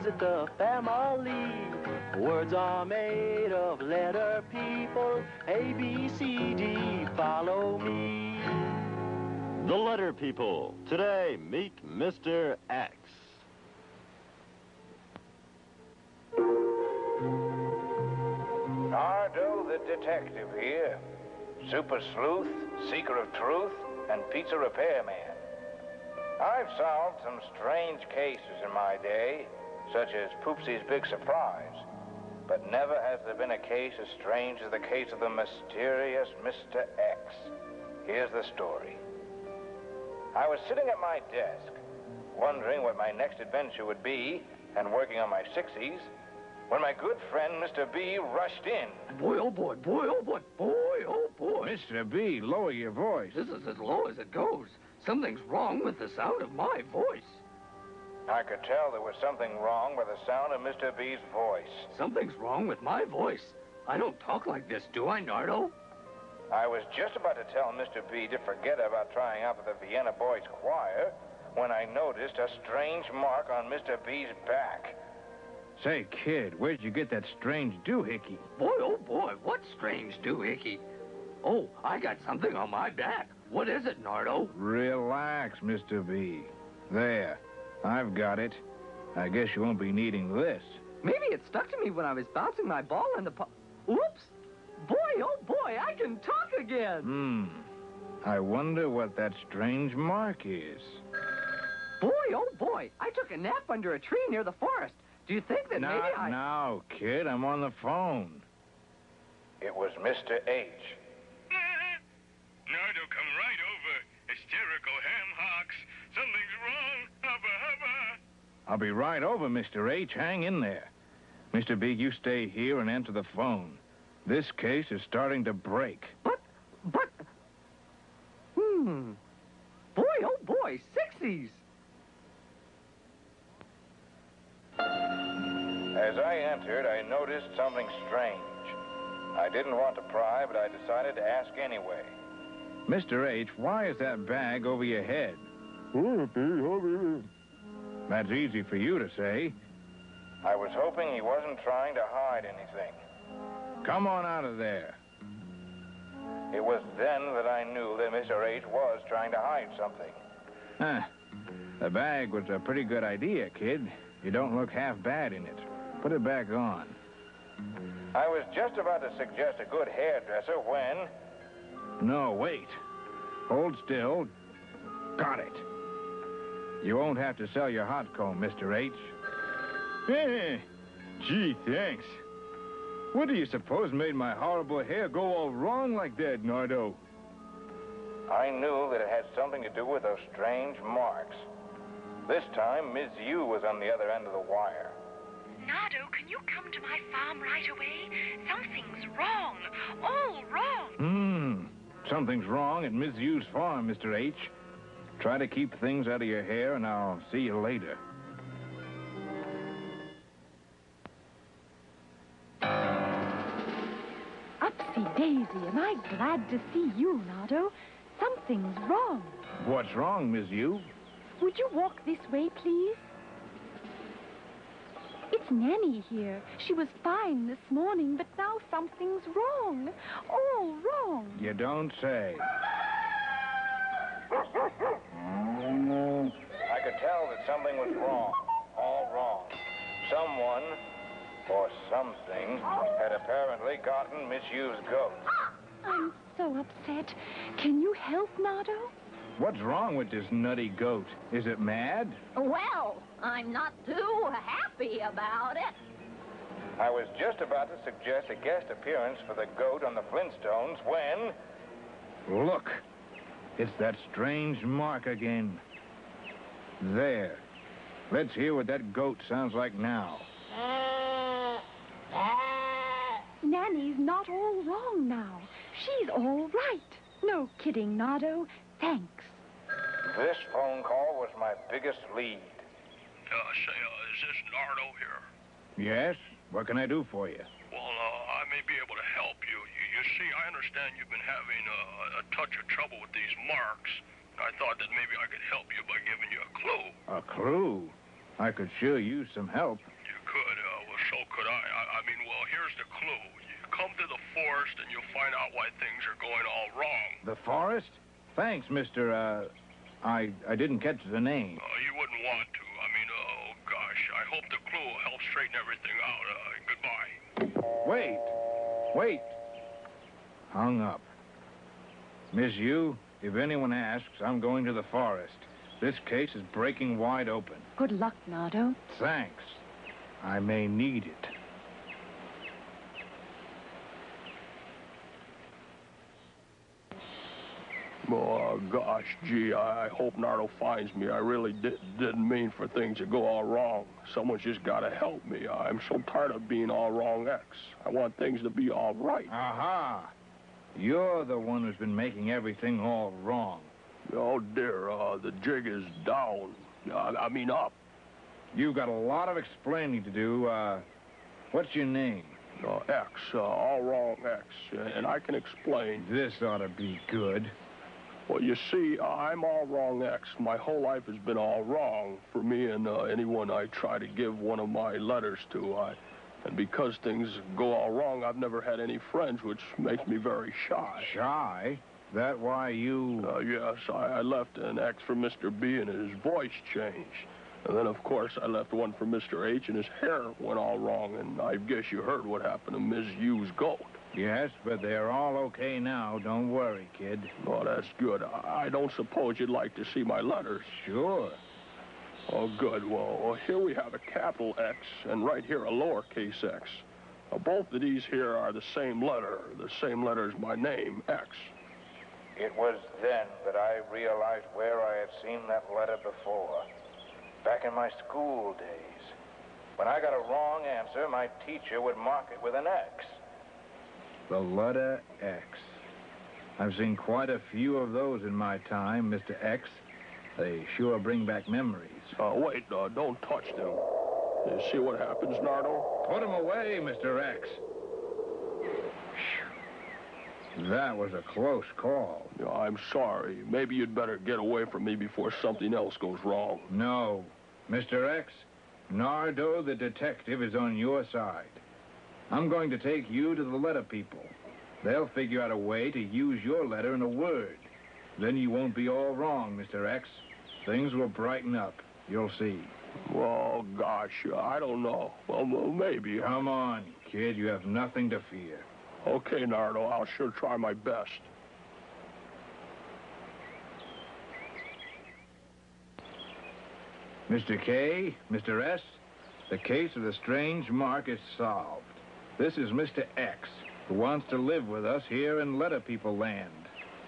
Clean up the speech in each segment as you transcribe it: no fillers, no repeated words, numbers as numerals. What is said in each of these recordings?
music a family. Words are made of letter people. A, B, C, D, follow me. The letter people. Today, meet Mr. X. Nardo the detective here. Super sleuth, seeker of truth, and pizza repairman. I've solved some strange cases in my day, such as Poopsie's Big Surprise. But never has there been a case as strange as the case of the mysterious Mr. X. Here's the story. I was sitting at my desk, wondering what my next adventure would be, and working on my 60s, when my good friend Mr. B rushed in. Boy, oh boy, boy, oh boy, boy, oh boy. Mr. B, lower your voice. This is as low as it goes. Something's wrong with the sound of my voice. I could tell there was something wrong with the sound of Mr. B's voice. Something's wrong with my voice. I don't talk like this, do I, Nardo? I was just about to tell Mr. B to forget about trying out with the Vienna Boys Choir when I noticed a strange mark on Mr. B's back. Say, kid, where'd you get that strange doohickey? Boy, oh boy, what strange doohickey? Oh, I got something on my back. What is it, Nardo? Relax, Mr. B. There, I've got it. I guess you won't be needing this. Maybe it stuck to me when I was bouncing my ball in the Oops! Boy, oh boy, I can talk again! I wonder what that strange mark is. Boy, oh boy, I took a nap under a tree near the forest. Do you think that maybe I... Now, kid, I'm on the phone. It was Mr. H. Nardo, come right over. Hysterical ham hocks. Something's wrong. Hubba, hubba. I'll be right over, Mr. H. Hang in there. Mr. B, you stay here and answer the phone. This case is starting to break. But... Boy, oh boy, 60s. As I entered, I noticed something strange. I didn't want to pry, but I decided to ask anyway. Mr. H, why is that bag over your head? That's easy for you to say. I was hoping he wasn't trying to hide anything. Come on out of there. It was then that I knew that Mr. H was trying to hide something. The bag was a pretty good idea, kid. You don't look half bad in it. Put it back on. I was just about to suggest a good hairdresser when... No, wait. Hold still. Got it. You won't have to sell your hot comb, Mr. H. Hey, gee, thanks. What do you suppose made my horrible hair go all wrong like that, Nardo? I knew that it had something to do with those strange marks. This time, Ms. Yu was on the other end of the wire. Nardo, can you come to my farm right away? Something's wrong. All wrong. Something's wrong at Ms. Yu's farm, Mr. H. Try to keep things out of your hair, and I'll see you later. Upsy daisy, am I glad to see you, Nardo. Something's wrong. What's wrong, Ms. Yu? Would you walk this way, please? It's Nanny here. She was fine this morning, but now something's wrong. All wrong. You don't say. I could tell that something was wrong. All wrong. Someone, or something, had apparently gotten Miss Yu's goat. I'm so upset. Can you help, Nardo? What's wrong with this nutty goat? Is it mad? Well, I'm not too happy about it. I was just about to suggest a guest appearance for the goat on the Flintstones when... Look, it's that strange mark again. There. Let's hear what that goat sounds like now. Nanny's not all wrong now. She's all right. No kidding, Nardo. Thanks. This phone call was my biggest lead. Is this Nardo here? Yes? What can I do for you? Well, I may be able to help you. You see, I understand you've been having a touch of trouble with these marks. I thought that maybe I could help you by giving you a clue. A clue? I could sure use some help. I mean, well, here's the clue. You come to the forest and you'll find out why things are going all wrong. The forest? Thanks, Mr. I didn't catch the name. You wouldn't want to. I mean, oh, gosh. I hope the clue will help straighten everything out. Goodbye. Wait. Hung up. Miss Yu, if anyone asks, I'm going to the forest. This case is breaking wide open. Good luck, Nardo. Thanks. I may need it. Oh, gosh, gee, I hope Nardo finds me. I really didn't mean for things to go all wrong. Someone's just got to help me. I'm so tired of being all wrong, X. I want things to be all right. Aha! You're the one who's been making everything all wrong. Oh, dear, the jig is down. I mean up. You've got a lot of explaining to do. What's your name? X, all wrong X, and I can explain. This ought to be good. Well, you see, I'm all wrong X. My whole life has been all wrong for me and anyone I try to give one of my letters to. And because things go all wrong, I've never had any friends, which makes me very shy. Shy? That why you... Yes, I left an X for Mr. B and his voice changed. And then, of course, I left one for Mr. H and his hair went all wrong. And I guess you heard what happened to Ms. Yu's goat. Yes, but they're all okay now. Don't worry, kid. Oh, that's good. I don't suppose you'd like to see my letters. Sure. Oh, good. Well, here we have a capital X and right here a lowercase x. Both of these here are the same letter as my name, X. It was then that I realized where I had seen that letter before. Back in my school days. When I got a wrong answer, my teacher would mark it with an X. The letter X. I've seen quite a few of those in my time, Mr. X. They sure bring back memories. Wait, don't touch them. You see what happens, Nardo? Put them away, Mr. X. That was a close call. I'm sorry. Maybe you'd better get away from me before something else goes wrong. No. Mr. X, Nardo the detective is on your side. I'm going to take you to the letter people. They'll figure out a way to use your letter in a word. Then you won't be all wrong, Mr. X. Things will brighten up. You'll see. Oh, gosh, I don't know. Well, maybe. Come on, kid. You have nothing to fear. Okay, Nardo, I'll sure try my best. Mr. K, Mr. S, the case of the strange mark is solved. This is Mr. X, who wants to live with us here in Letter People Land.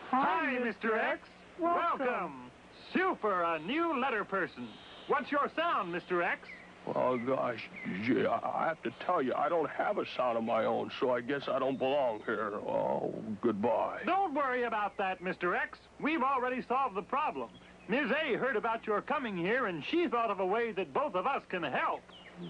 Hi, Mr. X. Welcome. Super, a new letter person. What's your sound, Mr. X? Oh, gosh, gee, I have to tell you, I don't have a sound of my own, so I guess I don't belong here. Oh, goodbye. Don't worry about that, Mr. X. We've already solved the problem. Ms. A heard about your coming here, and she thought of a way that both of us can help.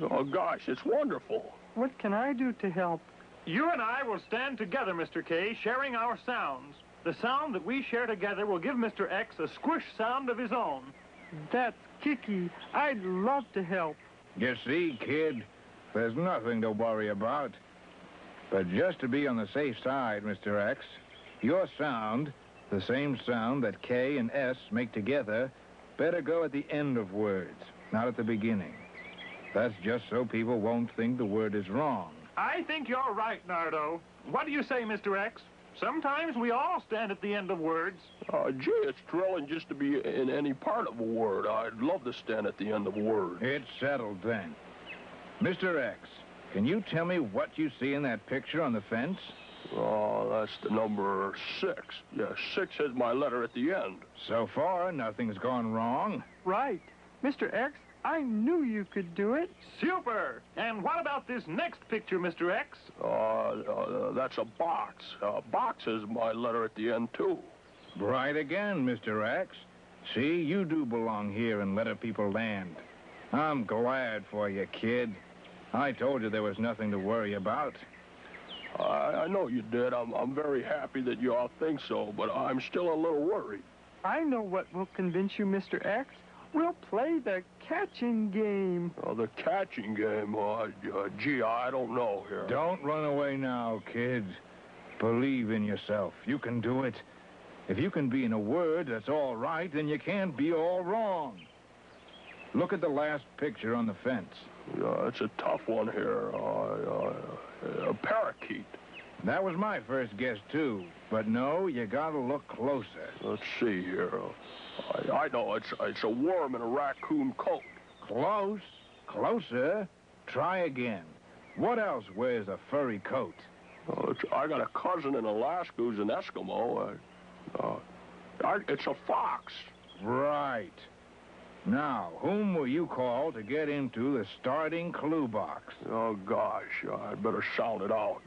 Oh, gosh, it's wonderful. What can I do to help? You and I will stand together, Mr. K, sharing our sounds. The sound that we share together will give Mr. X a squish sound of his own. That's kicky. I'd love to help. You see, kid, there's nothing to worry about. But just to be on the safe side, Mr. X, your sound, the same sound that K and S make together, better go at the end of words, not at the beginning. That's just so people won't think the word is wrong. I think you're right, Nardo. What do you say, Mr. X? Sometimes we all stand at the end of words. Gee, it's thrilling just to be in any part of a word. I'd love to stand at the end of a word. It's settled then. Mr. X, can you tell me what you see in that picture on the fence? Oh, that's the number 6. Yeah, 6 has my letter at the end. So far, nothing's gone wrong. Right. Mr. X, I knew you could do it. Super! And what about this next picture, Mr. X? That's a box. A box has my letter at the end, too. Right again, Mr. X. See, you do belong here in Letter People Land. I'm glad for you, kid. I told you there was nothing to worry about. I know you did. I'm very happy that you all think so, but I'm still a little worried. I know what will convince you, Mr. X. We'll play the catching game. Oh, the catching game. Gee, I don't know here. Don't run away now, kid. Believe in yourself. You can do it. If you can be in a word that's all right, then you can't be all wrong. Look at the last picture on the fence. Yeah, it's a tough one here. A parakeet. That was my first guess, too. But no, you gotta look closer. Let's see here. I know it's a worm in a raccoon coat. Close. Closer. Try again. What else wears a furry coat? I got a cousin in Alaska who's an Eskimo. It's a fox. Right. Now, whom will you call to get into the starting clue box? Oh, gosh, I'd better sound it out.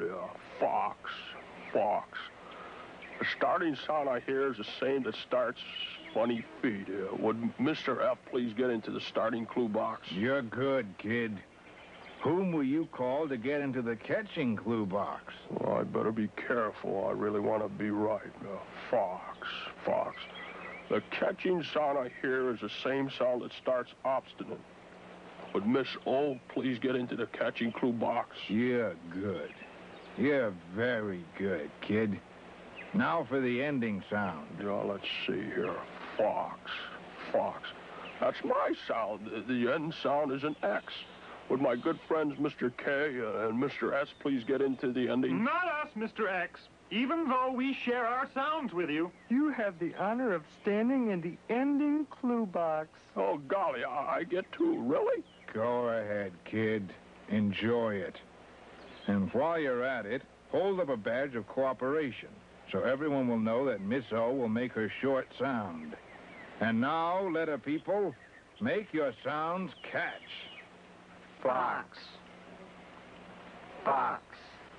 Fox. The starting sound I hear is the same that starts funny feet. Would Mr. F please get into the starting clue box? You're good, kid. Whom will you call to get into the catching clue box? Well, I'd better be careful. I really want to be right. Fox. The catching sound I hear is the same sound that starts obstinate. Would Miss O please get into the catching clue box? You're good. You're very good, kid. Now for the ending sound. Yeah, let's see here. Fox. That's my sound. The end sound is an X. Would my good friends Mr. K and Mr. S please get into the ending? Not us, Mr. X. Even though we share our sounds with you. You have the honor of standing in the ending clue box. Oh, golly, I get two. Really? Go ahead, kid. Enjoy it. And while you're at it, hold up a badge of cooperation so everyone will know that Miss O will make her short sound. And now, letter people, make your sounds catch. Fox.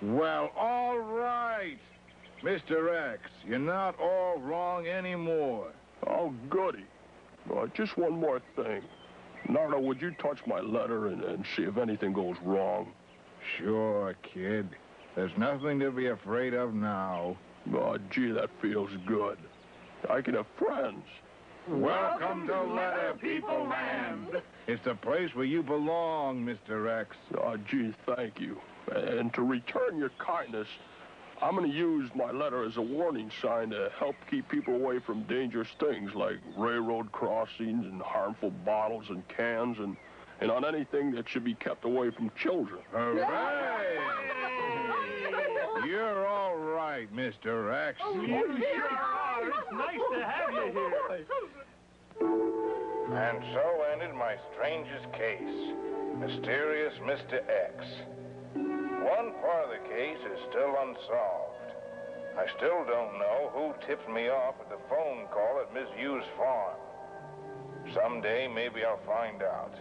Well, all right. Mr. X, you're not all wrong anymore. Oh, goody. Just one more thing. Nardo, would you touch my letter and see if anything goes wrong? Sure, kid. There's nothing to be afraid of now. Oh, gee, that feels good. I can have friends. Welcome to Letter People Land. It's the place where you belong, Mr. X. Oh, gee, thank you. And to return your kindness, I'm going to use my letter as a warning sign to help keep people away from dangerous things like railroad crossings and harmful bottles and cans and on anything that should be kept away from children. Hooray! You're all right, Mr. X. You sure are. It's nice to have you here. And so ended my strangest case, Mysterious Mr. X. One part of the case is still unsolved. I still don't know who tipped me off at the phone call at Miss U's farm. Someday, maybe I'll find out.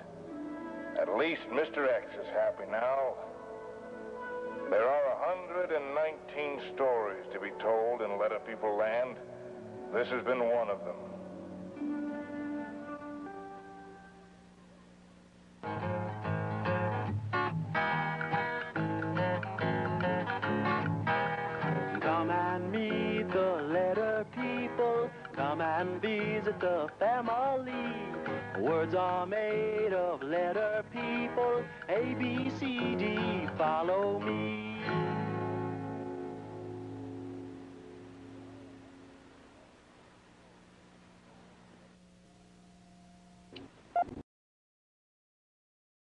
At least Mr. X is happy now. There are 119 stories to be told in Letter People Land. This has been one of them. Come and meet the letter people. Come and visit the family. Words are made of letter people. A, B, C, D, follow me.